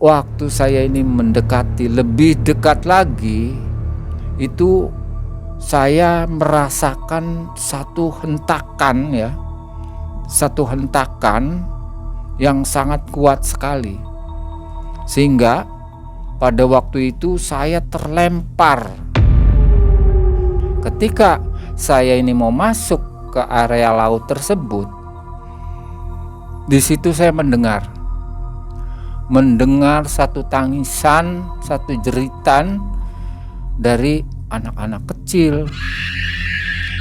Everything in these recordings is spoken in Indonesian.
waktu saya ini mendekati lebih dekat lagi, itu saya merasakan satu hentakan yang sangat kuat sekali. Sehingga pada waktu itu saya terlempar. Ketika saya ini mau masuk ke area laut tersebut, di situ saya mendengar satu tangisan, satu jeritan dari anak-anak kecil,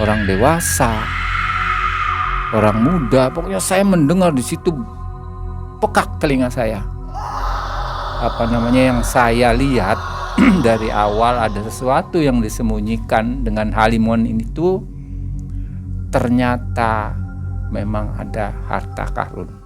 orang dewasa, orang muda. Pokoknya saya mendengar di situ, pekak telinga saya. Yang saya lihat dari awal ada sesuatu yang disembunyikan dengan halimuan ini tuh ternyata memang ada harta karun.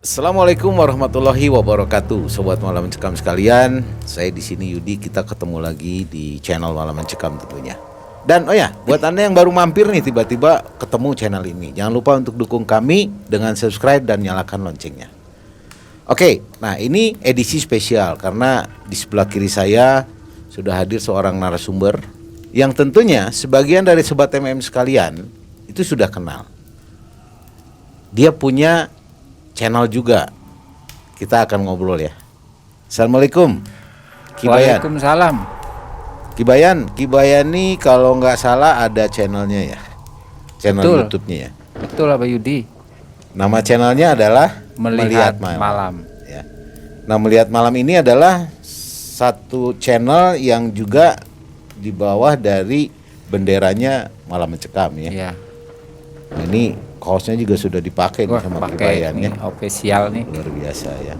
Assalamualaikum warahmatullahi wabarakatuh, sobat Malam Mencekam sekalian. Saya di sini Yudi, kita ketemu lagi di channel Malam Mencekam tentunya. Dan buat Anda yang baru mampir nih tiba-tiba ketemu channel ini, jangan lupa untuk dukung kami dengan subscribe dan nyalakan loncengnya. Oke, nah ini edisi spesial karena di sebelah kiri saya sudah hadir seorang narasumber yang tentunya sebagian dari sobat MM sekalian itu sudah kenal. Dia punya channel juga. Kita akan ngobrol ya. Assalamualaikum Ki Bayan. Waalaikumsalam. Ki Bayan nih kalau nggak salah ada channelnya ya, channel Betul. YouTube-nya ya. Betul Abah Yudi. Nama channelnya adalah Melihat Malam. Ya. Nah, Melihat Malam ini adalah satu channel yang juga di bawah dari benderanya Malam Mencekam ya. Iya. Nah, ini kaosnya juga sudah dipakai nih sama Ki Bayan ya. Official nih. Luar biasa ya.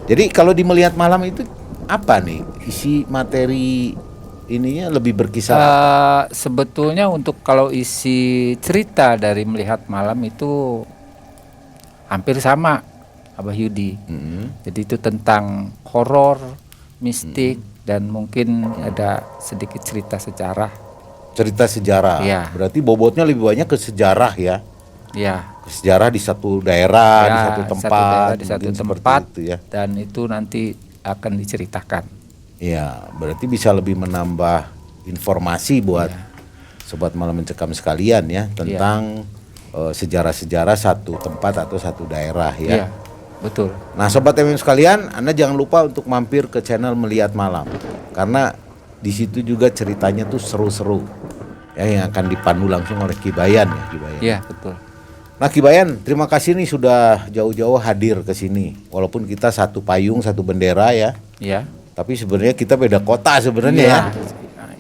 Jadi kalau di Melihat Malam itu apa nih isi materi ininya, lebih berkisar Sebetulnya untuk kalau isi cerita dari Melihat Malam itu hampir sama Abah Yudi. Jadi itu tentang horor, mistik, dan mungkin ada sedikit cerita sejarah. cerita sejarah. Iya. Berarti bobotnya lebih banyak ke sejarah ya. Ya. Sejarah di satu daerah, di satu tempat, di satu mungkin seperti tempat itu ya. Dan itu nanti akan diceritakan. Iya, berarti bisa lebih menambah informasi buat sobat Malam Mencekam sekalian ya tentang sejarah-sejarah satu tempat atau satu daerah ya. Iya, betul. Nah, sobat MM sekalian, Anda jangan lupa untuk mampir ke channel Melihat Malam karena di situ juga ceritanya tuh seru-seru ya, yang akan dipandu langsung oleh Ki Bayan ya, Ki Bayan. Iya, betul. Nah, Ki Bayan, terima kasih nih sudah jauh-jauh hadir ke sini. Walaupun kita satu payung, satu bendera ya. Iya. Tapi sebenarnya kita beda kota sebenarnya ya.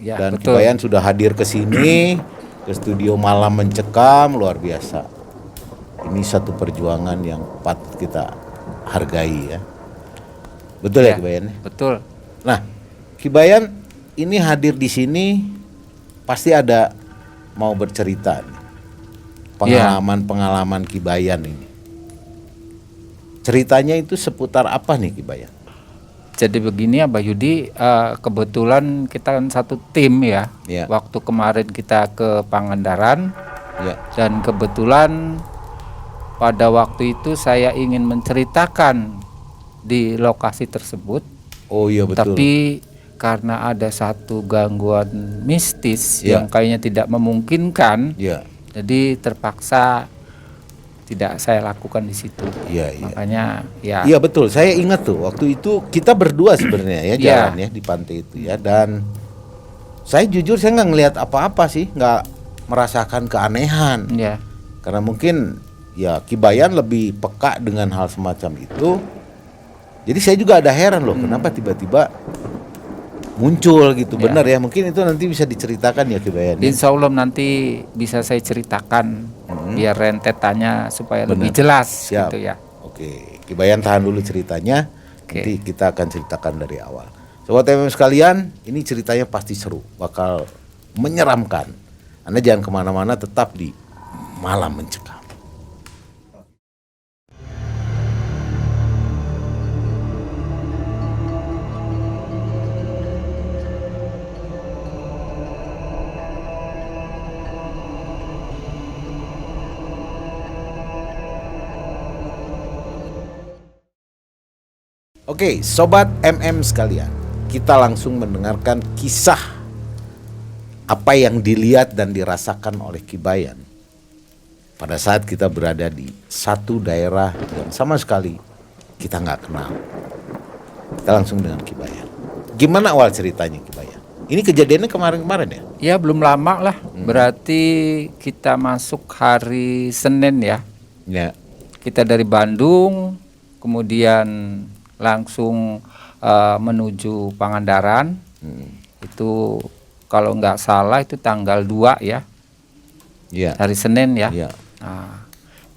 Ya, Dan betul. Ki Bayan sudah hadir ke sini ke studio Malam Mencekam, luar biasa. Ini satu perjuangan yang patut kita hargai ya. Betul ya, Ki Bayan? Betul. Nah, Ki Bayan ini hadir di sini pasti ada mau bercerita nih. Pengalaman Ki Bayan ini. Ceritanya itu seputar apa nih Ki Bayan? Jadi begini Abah Yudi, kebetulan kita kan satu tim ya. Waktu kemarin kita ke Pangandaran, dan kebetulan pada waktu itu saya ingin menceritakan di lokasi tersebut. Oh iya betul. Tapi karena ada satu gangguan mistis yang kayaknya tidak memungkinkan, jadi terpaksa tidak saya lakukan di situ. Makanya ya. Iya betul, saya ingat tuh waktu itu kita berdua sebenarnya ya jalan ya di pantai itu ya, dan saya jujur saya nggak ngelihat apa-apa sih, nggak merasakan keanehan. Karena mungkin ya Ki Bayan lebih peka dengan hal semacam itu. Jadi saya juga ada heran loh, kenapa tiba-tiba muncul gitu. Benar ya, mungkin itu nanti bisa diceritakan ya Ki Bayan. Insya Allah nanti bisa saya ceritakan biar rentetannya supaya lebih jelas. Siap. Gitu ya. Oke, Ki Bayan tahan dulu ceritanya. Nanti kita akan ceritakan dari awal. Sobat MM sekalian, ini ceritanya pasti seru, bakal menyeramkan. Anda jangan kemana-mana, tetap di Malam Mencekam. Oke, Sobat MM sekalian, kita langsung mendengarkan kisah apa yang dilihat dan dirasakan oleh Ki Bayan pada saat kita berada di satu daerah yang sama sekali kita nggak kenal. Kita langsung dengan Ki Bayan. Gimana awal ceritanya Ki Bayan? Ini kejadiannya kemarin-kemarin ya? Ya belum lama lah, berarti kita masuk hari Senin ya. Ya. Kita dari Bandung, kemudian langsung menuju Pangandaran. Itu kalau nggak salah itu tanggal 2 ya. Yeah. Hari Senin ya. Yeah. Nah,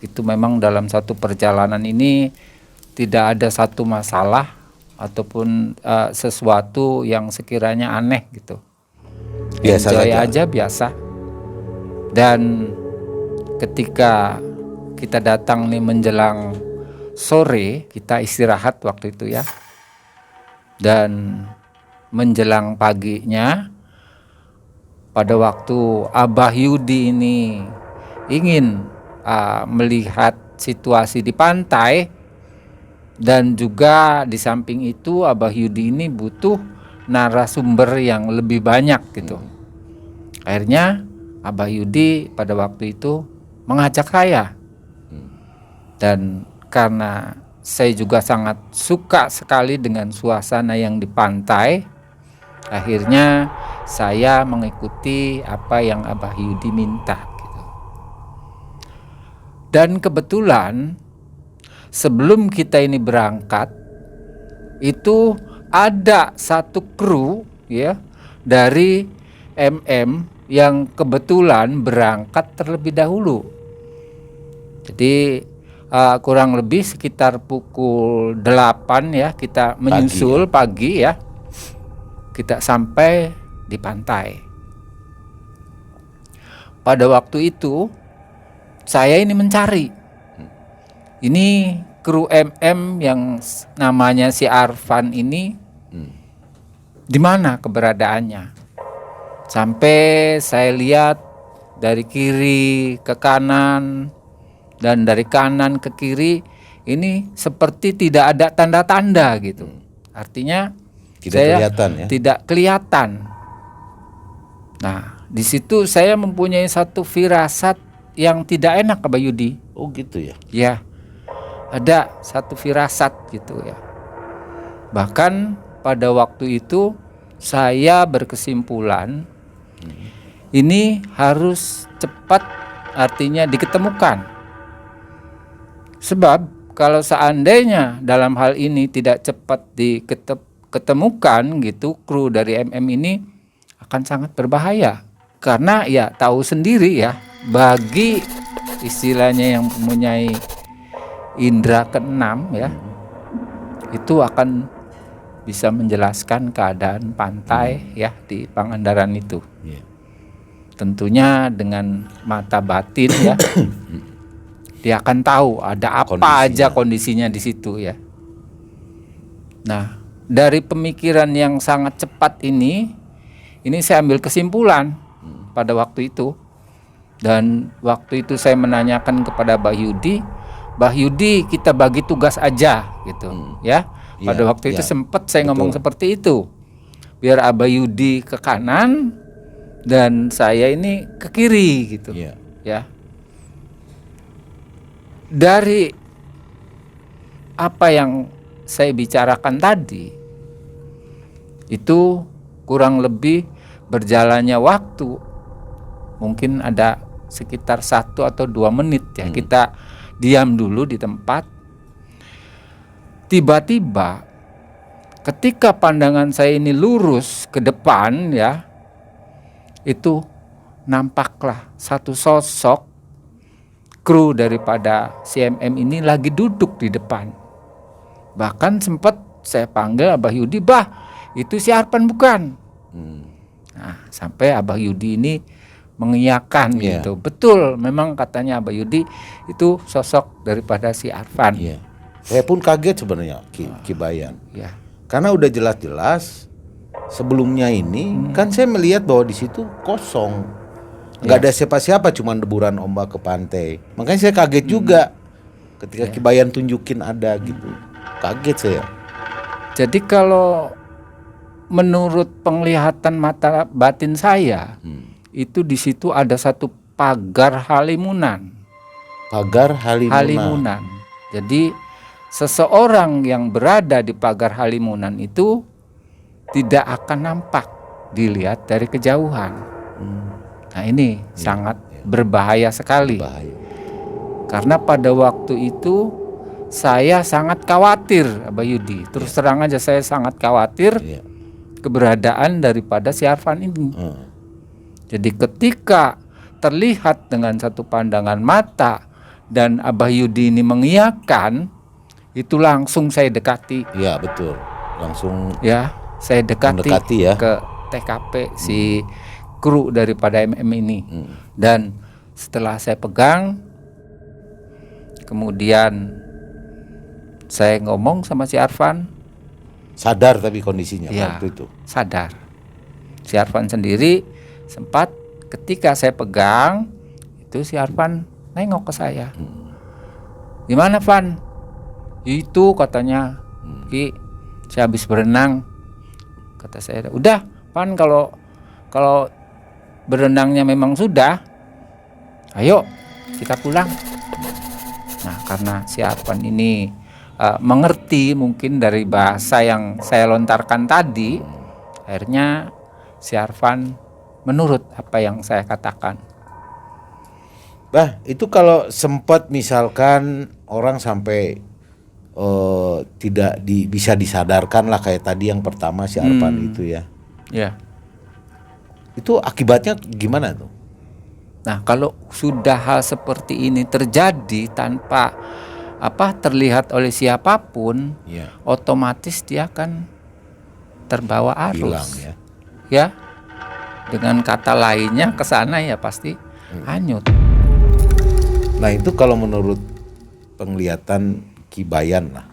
itu memang dalam satu perjalanan ini tidak ada satu masalah ataupun sesuatu yang sekiranya aneh gitu. Biasa Enjoy saja. aja biasa. Dan ketika kita datang nih menjelang sore, kita istirahat waktu itu ya. Dan menjelang paginya, pada waktu Abah Yudi ini ingin melihat situasi di pantai, dan juga di samping itu Abah Yudi ini butuh narasumber yang lebih banyak gitu. Akhirnya Abah Yudi pada waktu itu mengajak saya. Dan karena saya juga sangat suka sekali dengan suasana yang di pantai, akhirnya saya mengikuti apa yang Abah Yudi minta gitu. Dan kebetulan sebelum kita ini berangkat, itu ada satu kru ya dari MM yang kebetulan berangkat terlebih dahulu. Jadi kurang lebih sekitar pukul 8 ya kita menyusul pagi ya. Kita sampai di pantai. Pada waktu itu saya ini mencari. Ini kru MM yang namanya si Arfan ini di mana keberadaannya. Sampai saya lihat dari kiri ke kanan dan dari kanan ke kiri ini seperti tidak ada tanda-tanda gitu. Artinya tidak kelihatan. Nah, di situ saya mempunyai satu firasat yang tidak enak Abah Yudi. Oh gitu ya? Ya, ada satu firasat gitu ya. Bahkan pada waktu itu saya berkesimpulan ini harus cepat, artinya diketemukan. Sebab kalau seandainya dalam hal ini tidak cepat diketemukan gitu, kru dari MM ini akan sangat berbahaya. Karena ya tahu sendiri ya, bagi istilahnya yang mempunyai indera keenam ya, itu akan bisa menjelaskan keadaan pantai ya di Pangandaran itu. Tentunya dengan mata batin ya. Dia akan tahu ada apa aja kondisinya di situ ya. Nah, dari pemikiran yang sangat cepat ini saya ambil kesimpulan pada waktu itu. Dan waktu itu saya menanyakan kepada Mbah Yudi, kita bagi tugas aja gitu ya. Pada waktu itu sempat saya ngomong seperti itu. Biar Abah Yudi ke kanan dan saya ini ke kiri gitu. Ya. Dari apa yang saya bicarakan tadi, itu kurang lebih berjalannya waktu mungkin ada sekitar 1 atau 2 menit ya. Kita diam dulu di tempat. tiba-tiba ketika pandangan saya ini lurus ke depan ya, itu nampaklah satu sosok kru daripada CMM ini lagi duduk di depan. Bahkan sempat saya panggil Abah Yudi, "Bah, itu si Arfan bukan?" Nah, sampai Abah Yudi ini mengiyakan gitu. Betul, memang katanya Abah Yudi itu sosok daripada si Arfan. Saya pun kaget sebenarnya Ki Bayan. Karena udah jelas-jelas sebelumnya ini kan saya melihat bahwa di situ kosong. Nggak ada siapa-siapa, cuma deburan ombak ke pantai. Makanya saya kaget juga ketika Ki Bayan tunjukin ada gitu. Kaget saya. Jadi kalau menurut penglihatan mata batin saya, itu di situ ada satu pagar halimunan. Pagar halimunan. Jadi seseorang yang berada di pagar halimunan itu tidak akan nampak dilihat dari kejauhan. Nah, ini sangat berbahaya sekali. Karena pada waktu itu saya sangat khawatir, Abah Yudi. Terus terang aja saya sangat khawatir keberadaan daripada si Arfan ini. Jadi ketika terlihat dengan satu pandangan mata dan Abah Yudi ini mengiyakan, itu langsung saya dekati. Iya, betul. Langsung saya dekati ke TKP si kru daripada MM ini. Dan setelah saya pegang, kemudian saya ngomong sama si Arfan. Sadar tapi kondisinya waktu itu. Sadar. Si Arfan sendiri sempat ketika saya pegang itu si Arfan nengok ke saya. Gimana, Van? Itu katanya, Ki, saya habis berenang. Kata saya, udah, Van, kalau berenangnya memang sudah, ayo kita pulang. Nah, karena si Arfan ini mengerti mungkin dari bahasa yang saya lontarkan tadi, akhirnya si Arfan menurut apa yang saya katakan. Bah, itu kalau sempat misalkan orang sampai tidak bisa disadarkan lah kayak tadi yang pertama si Arfan itu ya. Itu akibatnya gimana tuh? Nah, kalau sudah hal seperti ini terjadi tanpa terlihat oleh siapapun, otomatis dia akan terbawa arus. Hilang, ya. Dengan kata lainnya ke sana ya pasti hanyut. Nah, itu kalau menurut penglihatan Ki Bayan lah.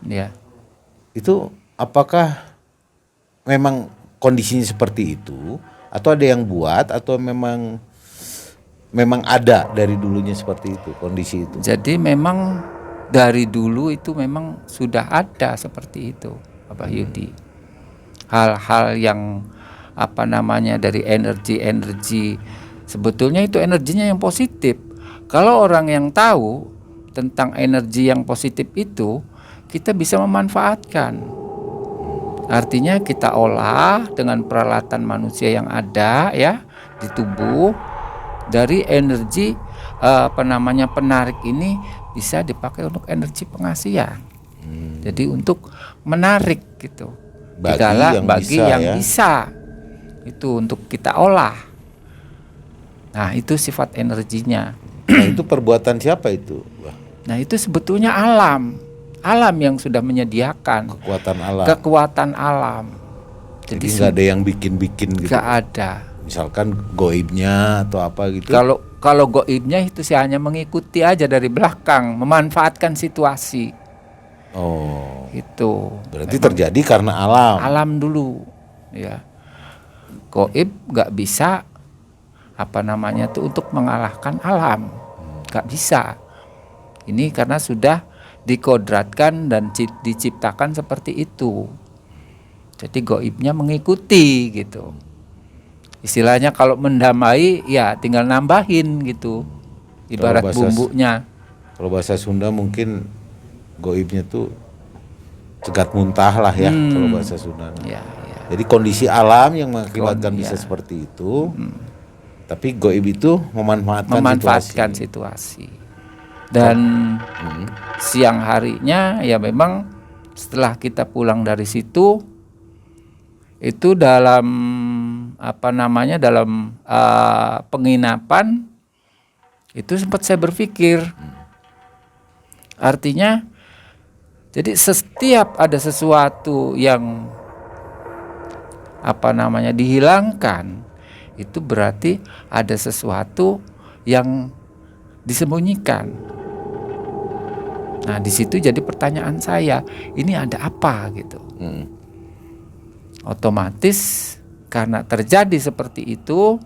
Itu apakah memang kondisinya seperti itu atau ada yang buat atau memang ada dari dulunya seperti itu kondisi itu? Jadi memang dari dulu itu memang sudah ada seperti itu, Abah Yudi. Hal-hal yang dari energi sebetulnya itu energinya yang positif. Kalau orang yang tahu tentang energi yang positif itu, kita bisa memanfaatkan. Artinya kita olah dengan peralatan manusia yang ada ya di tubuh, dari energi penarik ini bisa dipakai untuk energi pengasihan. Jadi untuk menarik gitu. Bagi yang bisa itu untuk kita olah. Nah, itu sifat energinya. Nah, itu perbuatan siapa itu? Nah, itu sebetulnya alam yang sudah menyediakan kekuatan alam. Jadi nggak ada yang bikin gitu. Nggak ada. Misalkan goibnya atau apa gitu. Kalau goibnya itu sih hanya mengikuti aja dari belakang, memanfaatkan situasi. Oh. Itu. Berarti terjadi karena alam. Alam dulu, ya. Goib nggak bisa untuk mengalahkan alam, nggak bisa. Ini karena sudah dikodratkan dan diciptakan seperti itu. Jadi goibnya mengikuti gitu. Istilahnya kalau mendamai ya tinggal nambahin gitu. Ibarat bumbunya. Kalau bahasa Sunda mungkin goibnya tuh cegat muntah lah ya kalau bahasa Sunda. Jadi kondisi alam yang mengakibatkan bisa seperti itu. Tapi goib itu memanfaatkan situasi. Dan siang harinya ya memang setelah kita pulang dari situ, itu dalam dalam penginapan itu sempat saya berpikir, artinya jadi setiap ada sesuatu yang dihilangkan, itu berarti ada sesuatu yang disembunyikan. Nah, di situ jadi pertanyaan saya, ini ada apa gitu. Otomatis karena terjadi seperti itu,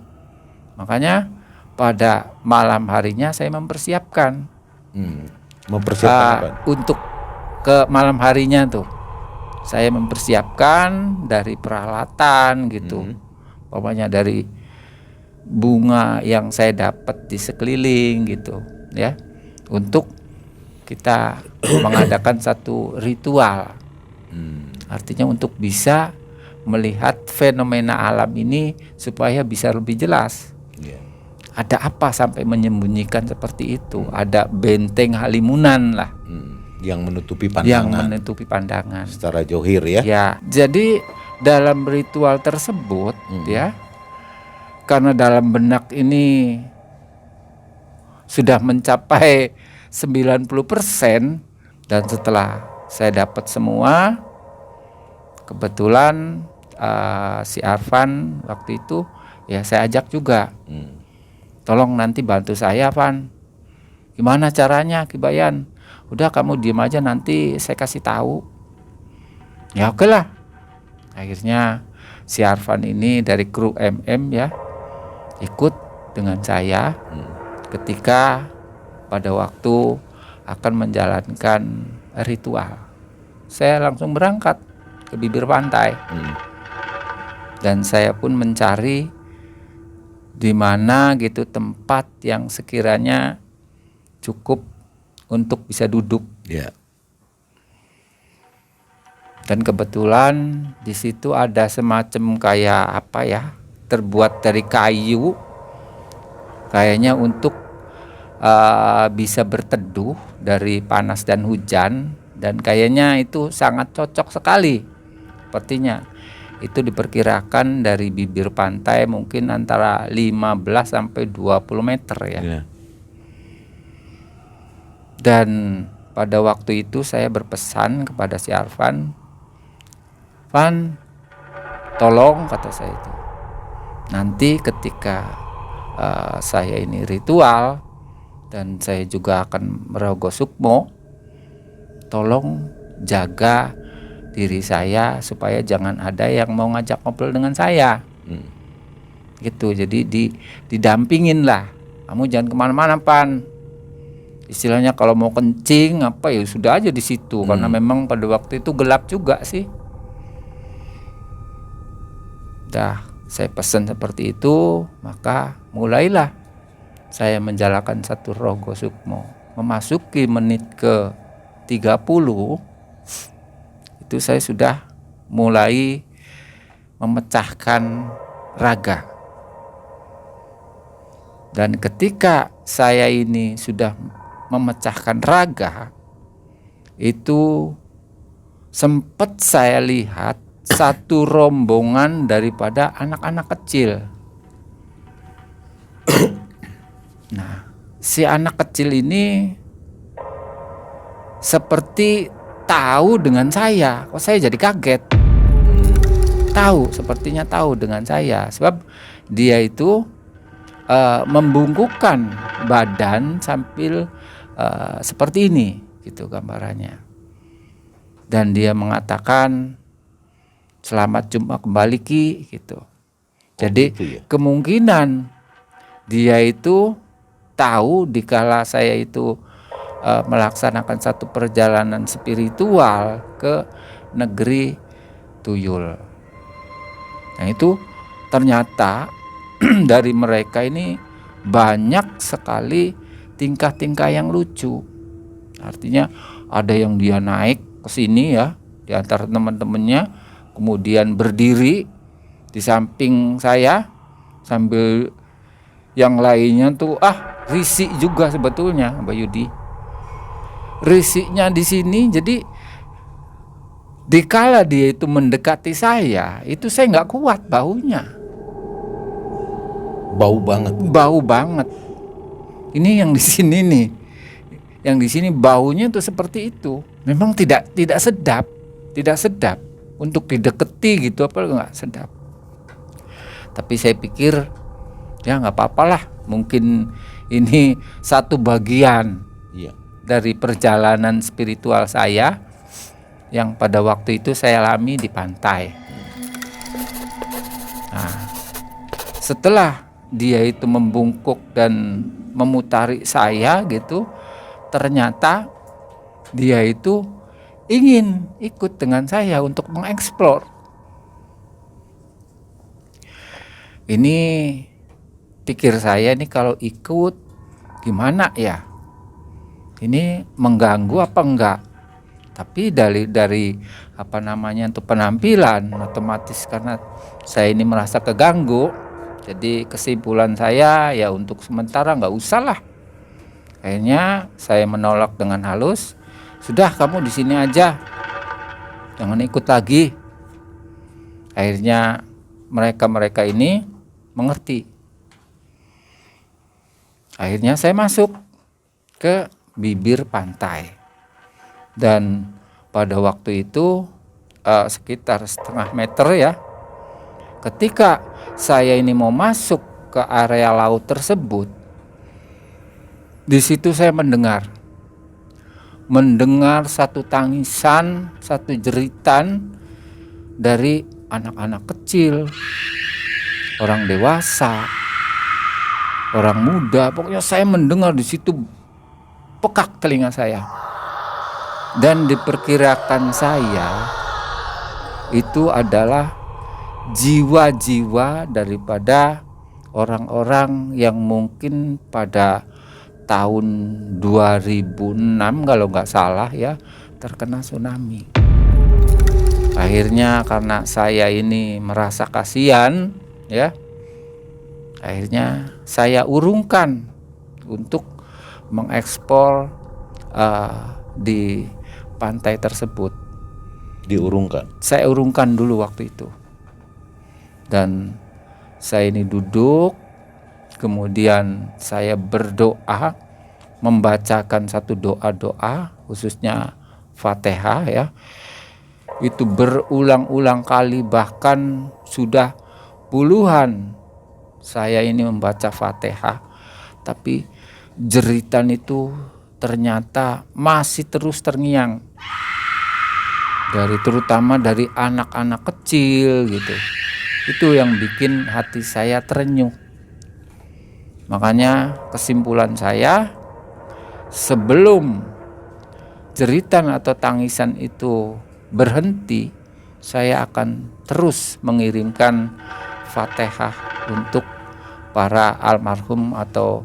makanya pada malam harinya saya mempersiapkan. Mempersiapkan untuk ke malam harinya tuh. Saya mempersiapkan dari peralatan gitu. Pokoknya dari bunga yang saya dapat di sekeliling gitu ya, untuk kita mengadakan satu ritual. Artinya untuk bisa melihat fenomena alam ini supaya bisa lebih jelas. Ada apa sampai menyembunyikan seperti itu? Ada benteng Halimunan lah yang menutupi pandangan. Secara johir ya. Ya, jadi dalam ritual tersebut ya, karena dalam benak ini sudah mencapai 90%, dan setelah saya dapat semua, kebetulan si Arfan waktu itu ya saya ajak juga, tolong nanti bantu saya, Van. Gimana caranya, Ki Bayan? Udah kamu diem aja, nanti saya kasih tahu. Ya oke lah. Akhirnya si Arfan ini dari kru MM ya, ikut dengan saya ketika pada waktu akan menjalankan ritual. Saya langsung berangkat ke bibir pantai. Dan saya pun mencari di mana gitu tempat yang sekiranya cukup untuk bisa duduk. Dan kebetulan di situ ada semacam kayak terbuat dari kayu, kayaknya untuk bisa berteduh dari panas dan hujan, dan kayaknya itu sangat cocok sekali. Sepertinya itu diperkirakan dari bibir pantai mungkin antara 15 sampai 20 meter ya. Dan pada waktu itu saya berpesan kepada si Arfan, Van, tolong, kata saya itu, nanti ketika saya ini ritual dan saya juga akan merogoh sukmo, tolong jaga diri saya supaya jangan ada yang mau ngajak ngobrol dengan saya. Gitu, jadi didampingin lah. Kamu jangan kemana-mana, Pan. Istilahnya kalau mau kencing ya sudah aja di situ, karena memang pada waktu itu gelap juga sih. Dah saya pesan seperti itu, maka mulailah saya menjalankan satu rogo sukmo. Memasuki menit ke 30, itu saya sudah mulai memecahkan raga. Dan ketika saya ini sudah memecahkan raga, itu sempat saya lihat satu rombongan daripada anak-anak kecil. Nah, si anak kecil ini seperti tahu dengan saya. Kok saya jadi kaget? Sepertinya tahu dengan saya, sebab dia itu membungkukkan badan sambil seperti ini gitu gambarannya. Dan dia mengatakan, selamat jumpa kembali Ki gitu. Jadi gitu ya? Kemungkinan dia itu tahu dikala saya itu melaksanakan satu perjalanan spiritual ke negeri Tuyul. Nah itu ternyata dari mereka ini banyak sekali tingkah-tingkah yang lucu. Artinya ada yang dia naik ke sini ya, di antara teman-temannya, kemudian berdiri di samping saya, sambil yang lainnya tuh risik juga sebetulnya, Mbak Yudi. Risiknya di sini, jadi Dikala dia itu mendekati saya, itu saya nggak kuat baunya. Bau banget. Bau banget. Ini yang di sini nih, yang di sini baunya tuh seperti itu. Memang tidak sedap, tidak sedap untuk dideketi gitu, apa nggak sedap. Tapi saya pikir ya nggak apa-apalah, mungkin ini satu bagian dari perjalanan spiritual saya yang pada waktu itu saya alami di pantai. Nah, setelah dia itu membungkuk dan memutari saya gitu, ternyata dia itu ingin ikut dengan saya untuk mengeksplor. Ini pikir saya nih, kalau ikut gimana ya? Ini mengganggu apa enggak? Tapi dari apa namanya untuk penampilan, otomatis karena saya ini merasa keganggu, jadi kesimpulan saya ya untuk sementara nggak usah lah. Akhirnya saya menolak dengan halus, sudah kamu di sini aja, jangan ikut lagi. Akhirnya mereka ini mengerti. Akhirnya saya masuk ke bibir pantai. Dan pada waktu itu sekitar setengah meter ya, ketika saya ini mau masuk ke area laut tersebut, di situ saya mendengar satu tangisan, satu jeritan dari anak-anak kecil, orang dewasa, orang muda. Pokoknya saya mendengar di situ, pekak telinga saya. Dan diperkirakan saya itu adalah jiwa-jiwa daripada orang-orang yang mungkin pada tahun 2006 kalau nggak salah ya, terkena tsunami. Akhirnya karena saya ini merasa kasihan ya, akhirnya saya urungkan untuk mengekspor di pantai tersebut. Diurungkan? Saya urungkan dulu waktu itu. Dan saya ini duduk, kemudian saya berdoa, membacakan satu doa-doa, khususnya Fatihah ya. Itu berulang-ulang kali, bahkan sudah puluhan saya ini membaca Fatihah, tapi jeritan itu ternyata masih terus terngiang, terutama dari anak-anak kecil gitu. Itu yang bikin hati saya terenyuh. Makanya kesimpulan saya, sebelum jeritan atau tangisan itu berhenti, saya akan terus mengirimkan Fatihah untuk para almarhum atau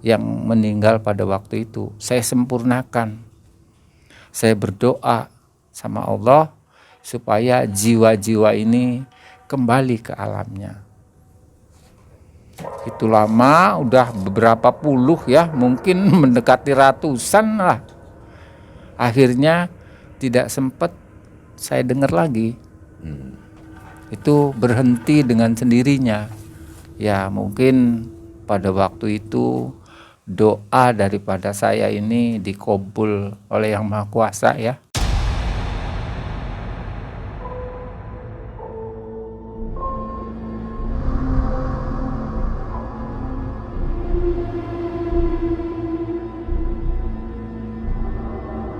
yang meninggal pada waktu itu. Saya sempurnakan. Saya berdoa sama Allah supaya jiwa-jiwa ini kembali ke alamnya. Itu lama, udah beberapa puluh ya, mungkin mendekati ratusan lah. Akhirnya tidak sempat saya dengar lagi. Itu berhenti dengan sendirinya. Ya mungkin pada waktu itu doa daripada saya ini dikabul oleh Yang Maha Kuasa ya.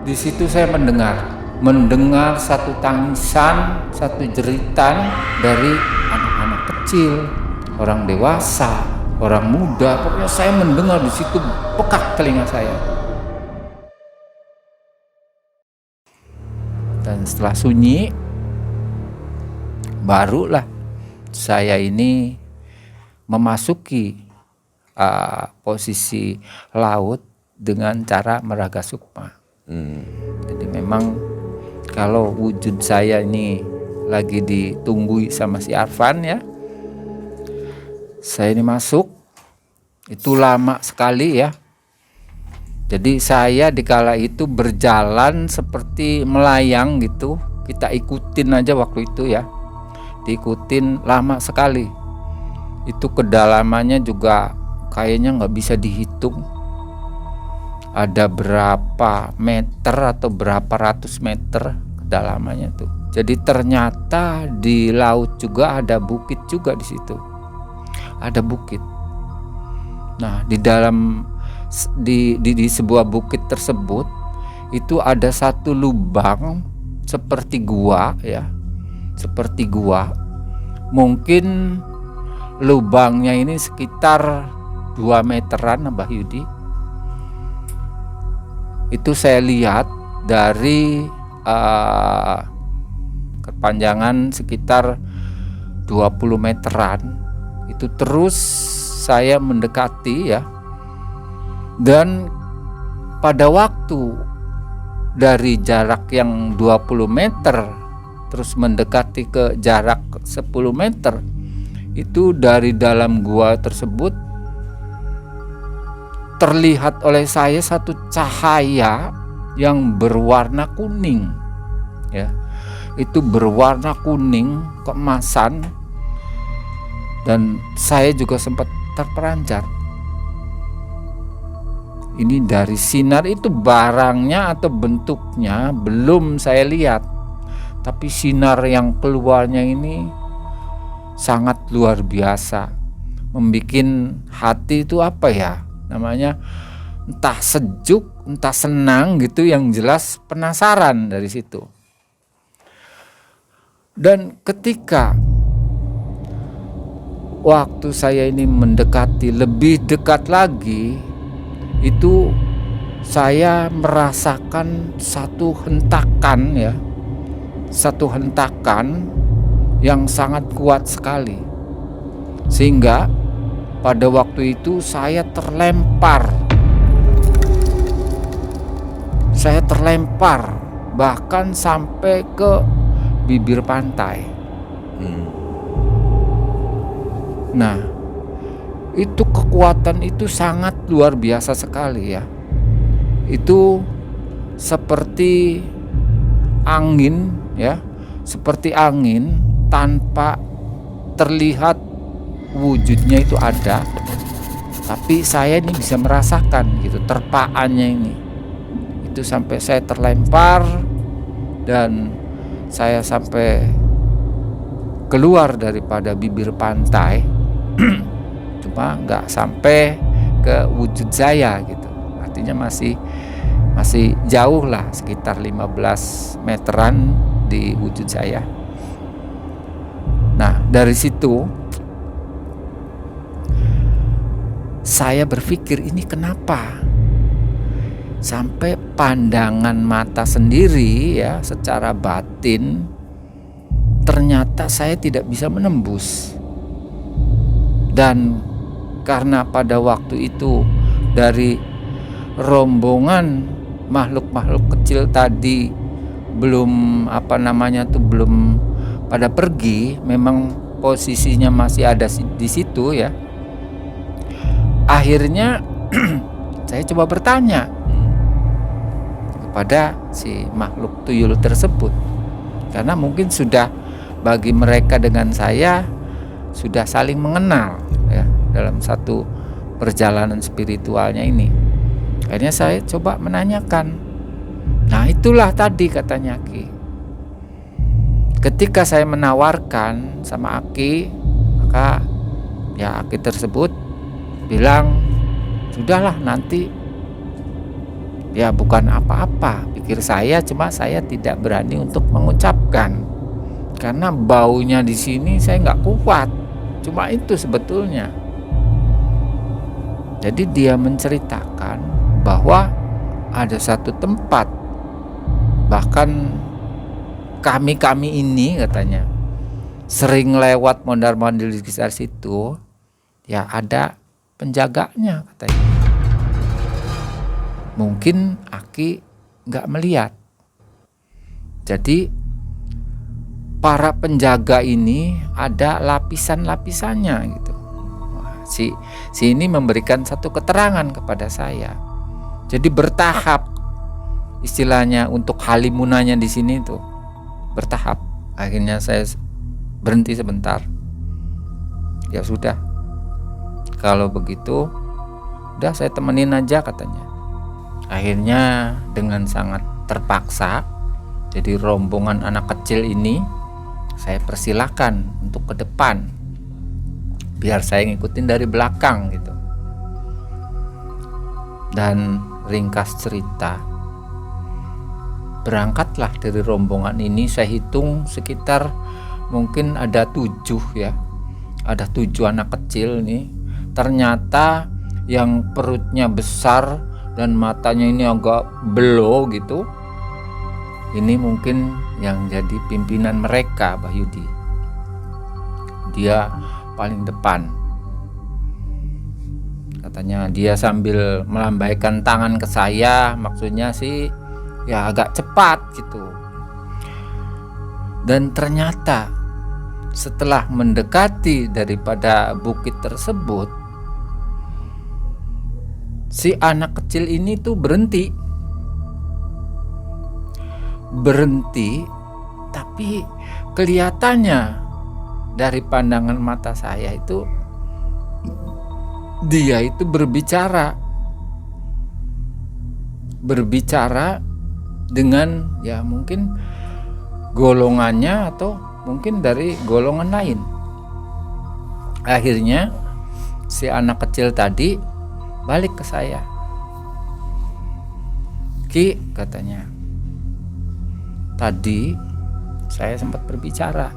Di situ saya mendengar satu tangisan, satu jeritan dari anak-anak kecil, orang dewasa, orang muda. Pokoknya saya mendengar di situ, pekak telinga saya. Dan setelah sunyi, barulah saya ini memasuki posisi laut dengan cara meraga sukma. Jadi memang kalau wujud saya ini lagi ditunggui sama si Arfan ya, saya ini masuk, itu lama sekali ya. Jadi saya dikala itu berjalan seperti melayang gitu, kita ikutin aja waktu itu ya, diikutin lama sekali. Itu kedalamannya juga kayaknya nggak bisa dihitung, ada berapa meter atau berapa ratus meter kedalamannya tuh. Jadi ternyata di laut juga ada bukit juga di situ, ada bukit. Nah, di dalam di sebuah bukit tersebut itu ada satu lubang seperti gua ya, seperti gua. Mungkin lubangnya ini sekitar 2 meteran, Mbah Yudi. Itu saya lihat dari kepanjangan sekitar 20 meteran. Itu terus saya mendekati ya. Dan pada waktu dari jarak yang 20 meter terus mendekati ke jarak 10 meter, itu dari dalam gua tersebut terlihat oleh saya satu cahaya yang berwarna kuning ya. Itu berwarna kuning keemasan, dan saya juga sempat terperanjat. Ini dari sinar itu, barangnya atau bentuknya belum saya lihat, tapi sinar yang keluarnya ini sangat luar biasa, membikin hati itu apa ya namanya, entah sejuk entah senang gitu, yang jelas penasaran dari situ. Dan ketika waktu saya ini mendekati lebih dekat lagi, itu saya merasakan satu hentakan ya, satu hentakan yang sangat kuat sekali, sehingga pada waktu itu saya terlempar bahkan sampai ke bibir pantai. Nah, itu kekuatan itu sangat luar biasa sekali ya. Itu seperti angin ya, seperti angin tanpa terlihat wujudnya itu ada, tapi saya ini bisa merasakan gitu terpaannya ini. Itu sampai saya terlempar dan saya sampai keluar daripada bibir pantai. Cuma nggak sampai ke wujud saya gitu, artinya masih jauh lah, sekitar 15 meteran di wujud saya. Nah, dari situ saya berpikir, ini kenapa sampai pandangan mata sendiri ya, secara batin ternyata saya tidak bisa menembus. Dan karena pada waktu itu dari rombongan makhluk-makhluk kecil tadi belum belum pada pergi, memang posisinya masih ada di situ ya. Akhirnya saya coba bertanya kepada si makhluk tuyul tersebut, karena mungkin sudah bagi mereka dengan saya sudah saling mengenal ya dalam satu perjalanan spiritualnya ini. Akhirnya saya coba menanyakan. Nah, itulah tadi katanya Ki. Ketika saya menawarkan sama Aki, maka ya Aki tersebut bilang, sudahlah nanti, ya bukan apa-apa pikir saya, cuma saya tidak berani untuk mengucapkan karena baunya di sini saya nggak kuat. Cuma itu sebetulnya. Jadi dia menceritakan bahwa ada satu tempat, bahkan kami ini katanya sering lewat mondar-mandir di sekitar situ, ya ada penjaganya katanya. Mungkin Aki nggak melihat. Jadi para penjaga ini ada lapisan-lapisannya gitu. Si ini memberikan satu keterangan kepada saya. Jadi bertahap istilahnya untuk halimunanya di sini tuh. bertahap. Akhirnya saya berhenti sebentar. Ya sudah, kalau begitu udah saya temenin aja katanya. Akhirnya dengan sangat terpaksa, jadi rombongan anak kecil ini saya persilahkan untuk ke depan, biar saya ngikutin dari belakang gitu. Dan ringkas cerita, berangkatlah dari rombongan ini. Saya hitung sekitar mungkin ada 7 ya, ada 7 anak kecil nih. Ternyata yang perutnya besar dan matanya ini agak belo gitu, ini mungkin yang jadi pimpinan mereka, Mbah Yudi. Dia paling depan. Katanya dia sambil melambaikan tangan ke saya, maksudnya sih ya agak cepat gitu. Dan ternyata setelah mendekati daripada bukit tersebut, si anak kecil ini tuh berhenti, tapi kelihatannya dari pandangan mata saya itu dia itu berbicara dengan ya mungkin golongannya atau mungkin dari golongan lain. Akhirnya si anak kecil tadi balik ke saya. Ki, katanya, tadi saya sempat berbicara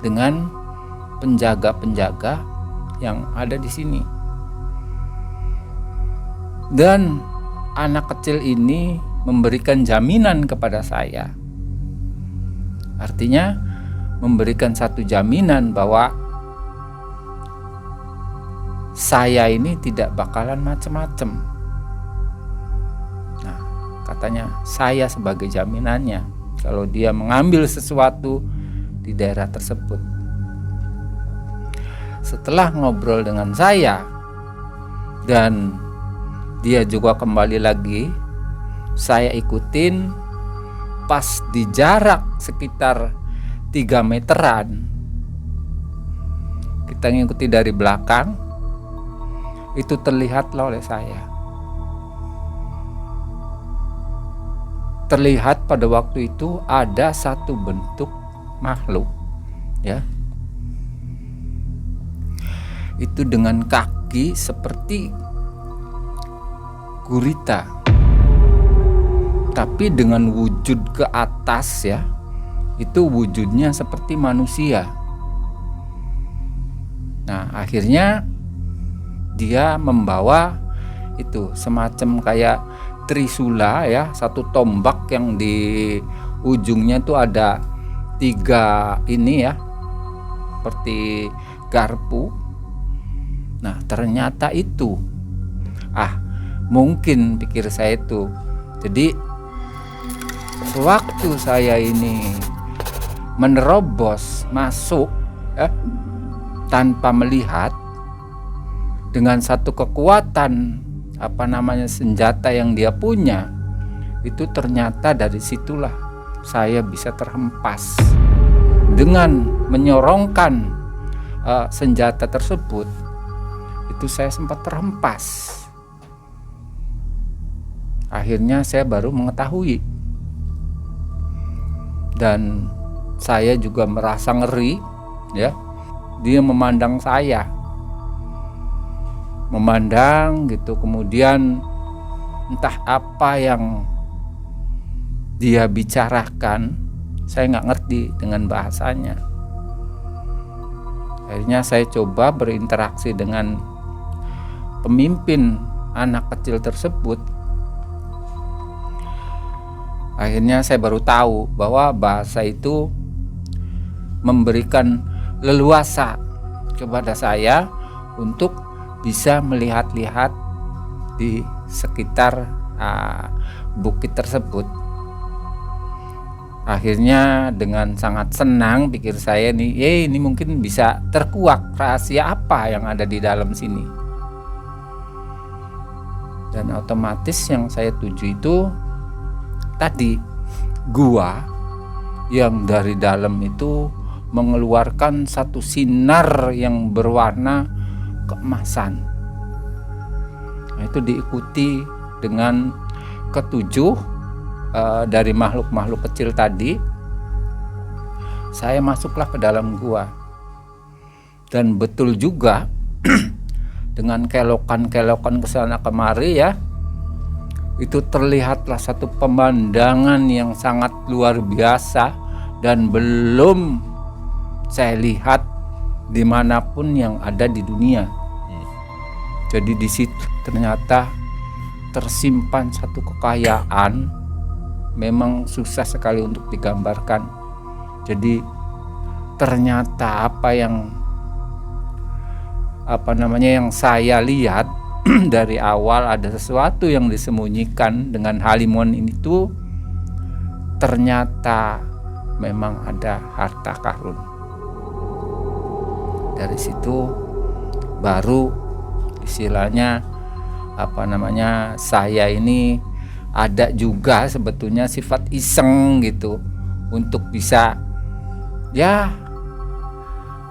dengan penjaga-penjaga yang ada di sini. Dan anak kecil ini memberikan jaminan kepada saya. Artinya memberikan satu jaminan bahwa saya ini tidak bakalan macem-macem. Nah, katanya saya sebagai jaminannya kalau dia mengambil sesuatu di daerah tersebut. Setelah ngobrol dengan saya dan dia juga kembali lagi, saya ikutin pas di jarak sekitar 3 meteran. Kita ngikuti dari belakang, itu terlihatlah oleh saya. Terlihat pada waktu itu ada satu bentuk makhluk, ya. Itu dengan kaki seperti gurita, tapi dengan wujud ke atas ya, itu wujudnya seperti manusia. Nah, akhirnya dia membawa itu semacam kayak trisula ya, satu tombak yang di ujungnya tuh ada 3 ini ya, seperti garpu. Nah, ternyata itu mungkin pikir saya itu. Jadi sewaktu saya ini menerobos masuk tanpa melihat, dengan satu kekuatan senjata yang dia punya, itu ternyata dari situlah saya bisa terhempas. Dengan menyorongkan senjata tersebut, itu saya sempat terhempas. Akhirnya saya baru mengetahui, dan saya juga merasa ngeri ya. Dia memandang saya, memandang gitu, kemudian entah apa yang dia bicarakan, saya nggak ngerti dengan bahasanya. Akhirnya saya coba berinteraksi dengan pemimpin anak kecil tersebut. Akhirnya saya baru tahu bahwa bahasa itu memberikan leluasa kepada saya untuk bisa melihat-lihat di sekitar bukit tersebut. Akhirnya dengan sangat senang pikir saya nih, ini mungkin bisa terkuak rahasia apa yang ada di dalam sini. Dan otomatis yang saya tuju itu tadi gua yang dari dalam itu mengeluarkan satu sinar yang berwarna keemasan. Nah, itu diikuti dengan ketujuh dari makhluk-makhluk kecil tadi. Saya masuklah ke dalam gua, dan betul juga dengan kelokan-kelokan kesana kemari ya, itu terlihatlah satu pemandangan yang sangat luar biasa dan belum saya lihat dimanapun yang ada di dunia. Jadi di situ ternyata tersimpan satu kekayaan, memang susah sekali untuk digambarkan. Jadi ternyata yang saya lihat dari awal ada sesuatu yang disembunyikan dengan Halimon ini tuh, ternyata memang ada harta karun. Dari situ baru istilahnya saya ini ada juga sebetulnya sifat iseng gitu untuk bisa ya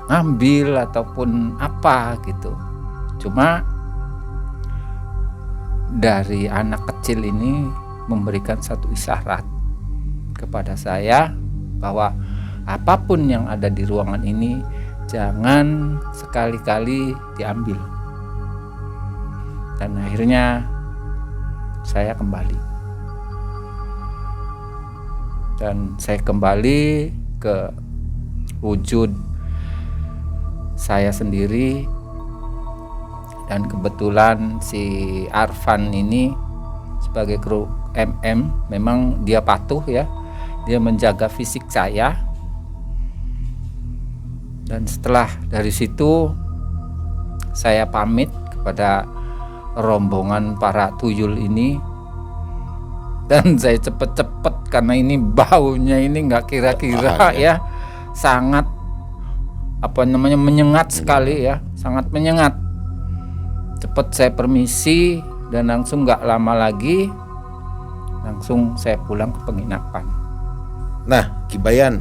ngambil ataupun apa gitu. Cuma dari anak kecil ini memberikan satu isyarat kepada saya bahwa apapun yang ada di ruangan ini jangan sekali-kali diambil. Dan akhirnya saya kembali. Dan saya kembali ke wujud saya sendiri. Dan kebetulan si Arfan ini sebagai kru MM memang dia patuh ya, dia menjaga fisik saya. Dan setelah dari situ saya pamit kepada rombongan para tuyul ini, dan saya cepet-cepet karena ini baunya ini nggak kira-kira ya, sangat menyengat sekali ya, sangat menyengat. Cepet saya permisi dan langsung nggak lama lagi langsung saya pulang ke penginapan. Nah, Ki Bayan,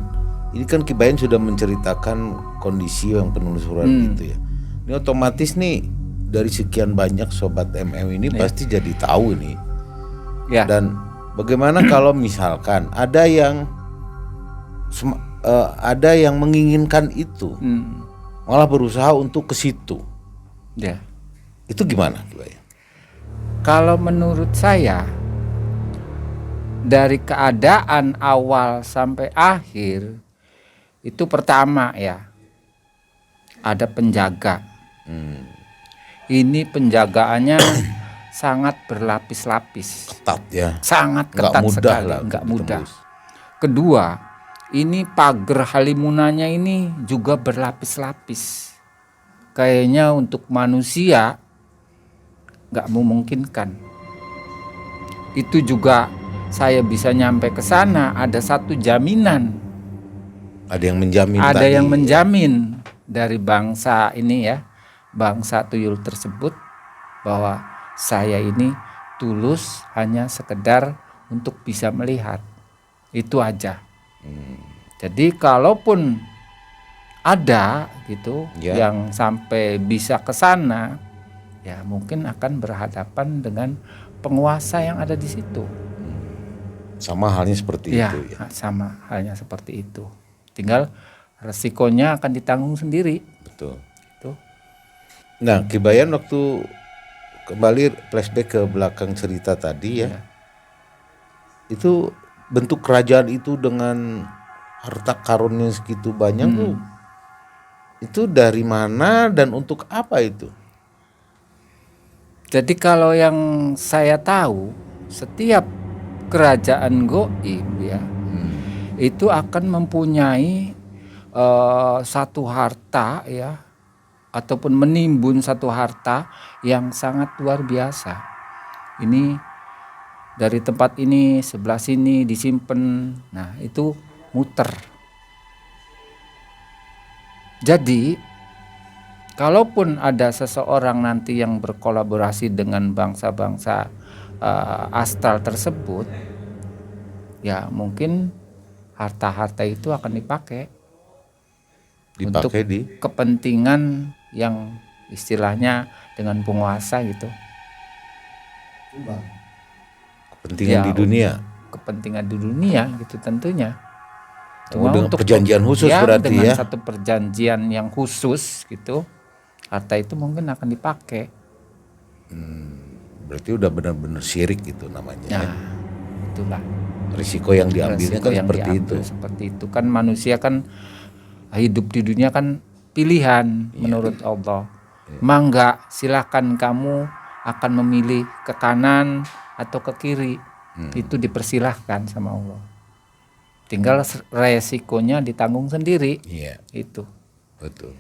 ini kan Ki Bayan sudah menceritakan kondisi yang penelusuran gitu ya. Ini otomatis nih dari sekian banyak sobat MM ini pasti jadi tahu nih. Ya. Dan bagaimana kalau misalkan ada yang menginginkan itu, malah berusaha untuk ke situ. Ya. Itu gimana, Ki Bayan? Kalau menurut saya, dari keadaan awal sampai akhir itu pertama ya ada penjaga. Ini penjagaannya sangat berlapis-lapis, ketat ya, sangat ketat sekali, nggak mudah. Kedua, ini pagar halimunannya ini juga berlapis-lapis. Kayaknya untuk manusia nggak memungkinkan. Itu juga saya bisa nyampe ke sana ada satu jaminan. Ada yang menjamin. Ada yang menjamin dari bangsa ini ya, bangsa tuyul tersebut, bahwa saya ini tulus hanya sekedar untuk bisa melihat. Itu aja. Jadi kalaupun ada gitu yang sampai bisa ke sana, ya mungkin akan berhadapan dengan penguasa yang ada di situ. Sama halnya seperti itu ya. Sama halnya seperti itu. Tinggal resikonya akan ditanggung sendiri. Betul. Itu. Nah, Ki Bayan waktu kembali flashback ke belakang cerita tadi ya. Itu bentuk kerajaan itu dengan harta karunnya segitu banyak tuh. Itu dari mana dan untuk apa itu? Jadi kalau yang saya tahu, setiap kerajaan gaib ya, itu akan mempunyai satu harta ya, ataupun menimbun satu harta yang sangat luar biasa. Ini dari tempat ini, sebelah sini disimpan, nah itu muter. Jadi kalaupun ada seseorang nanti yang berkolaborasi dengan bangsa-bangsa astral tersebut, ya mungkin harta-harta itu akan dipakai untuk di kepentingan yang istilahnya dengan penguasa gitu. Kepentingan di dunia. Kepentingan di dunia gitu tentunya. Cuma dengan untuk perjanjian khusus ya, berarti dengan ya. Satu perjanjian yang khusus gitu, harta itu mungkin akan dipakai. Berarti udah benar-benar syirik gitu namanya. Nah, itulah risiko yang diambilnya kan seperti itu kan. Manusia kan hidup di dunia kan pilihan menurut Allah. Mangga silakan kamu akan memilih ke kanan atau ke kiri. Itu dipersilahkan sama Allah. Tinggal resikonya ditanggung sendiri. Itu. Betul.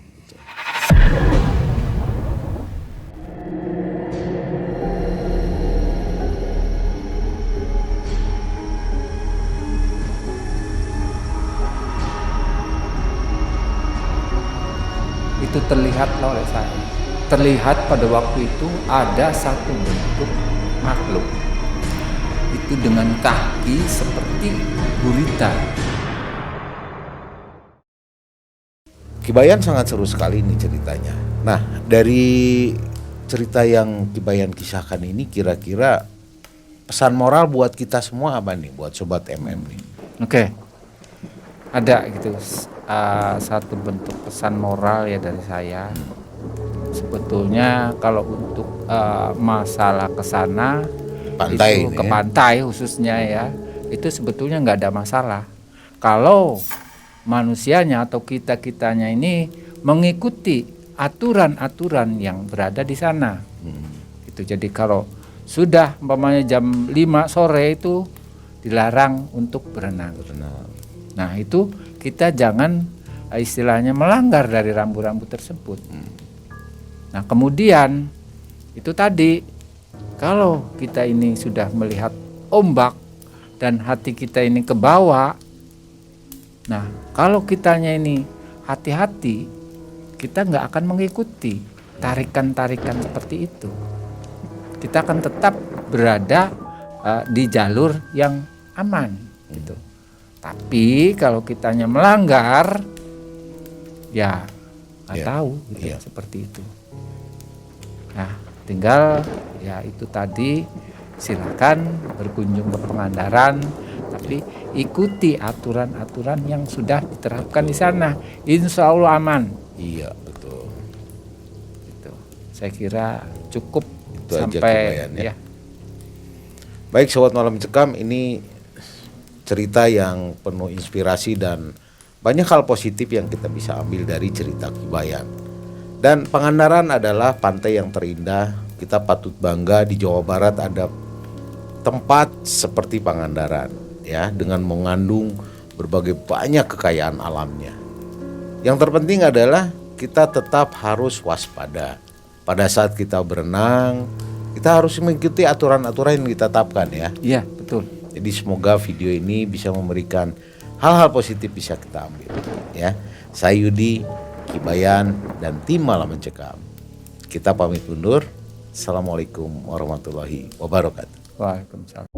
Itu terlihatlah oleh saya. Terlihat pada waktu itu ada satu bentuk makhluk. Itu dengan kaki seperti gurita. Ki Bayan sangat seru sekali ini ceritanya. Nah, dari cerita yang Ki Bayan kisahkan ini kira-kira pesan moral buat kita semua apa nih, buat Sobat MM nih? Oke. Ada gitu satu bentuk pesan moral ya dari saya. Sebetulnya kalau untuk masalah kesana pantai itu ke pantai khususnya ya, itu sebetulnya nggak ada masalah kalau manusianya atau kitanya ini mengikuti aturan-aturan yang berada di sana. Itu jadi kalau sudah umpamanya jam 5 sore itu dilarang untuk berenang. Nah itu kita jangan istilahnya melanggar dari rambu-rambu tersebut. Nah kemudian itu tadi, kalau kita ini sudah melihat ombak dan hati kita ini ke bawah, nah kalau kitanya ini hati-hati, kita nggak akan mengikuti tarikan-tarikan seperti itu. Kita akan tetap berada di jalur yang aman gitu. Tapi kalau kitanya melanggar, ya nggak tahu gitu, seperti itu. Nah tinggal ya itu tadi, silakan berkunjung ke Pangandaran, tapi ikuti aturan-aturan yang sudah diterapkan di sana. Insya Allah aman. Iya betul. Itu saya kira cukup itu sampai aja ya. Baik Sobat Malam Cekam, ini cerita yang penuh inspirasi dan banyak hal positif yang kita bisa ambil dari cerita Ki Bayan. Dan Pangandaran adalah pantai yang terindah. Kita patut bangga di Jawa Barat ada tempat seperti Pangandaran ya, dengan mengandung berbagai banyak kekayaan alamnya. Yang terpenting adalah kita tetap harus waspada. Pada saat kita berenang, kita harus mengikuti aturan-aturan yang kita tetapkan ya. Iya, betul. Jadi semoga video ini bisa memberikan hal-hal positif bisa kita ambil ya. Saya Yudi, Ki Bayan dan tim Malam Mencekam. Kita pamit undur. Assalamualaikum warahmatullahi wabarakatuh. Waalaikumsalam.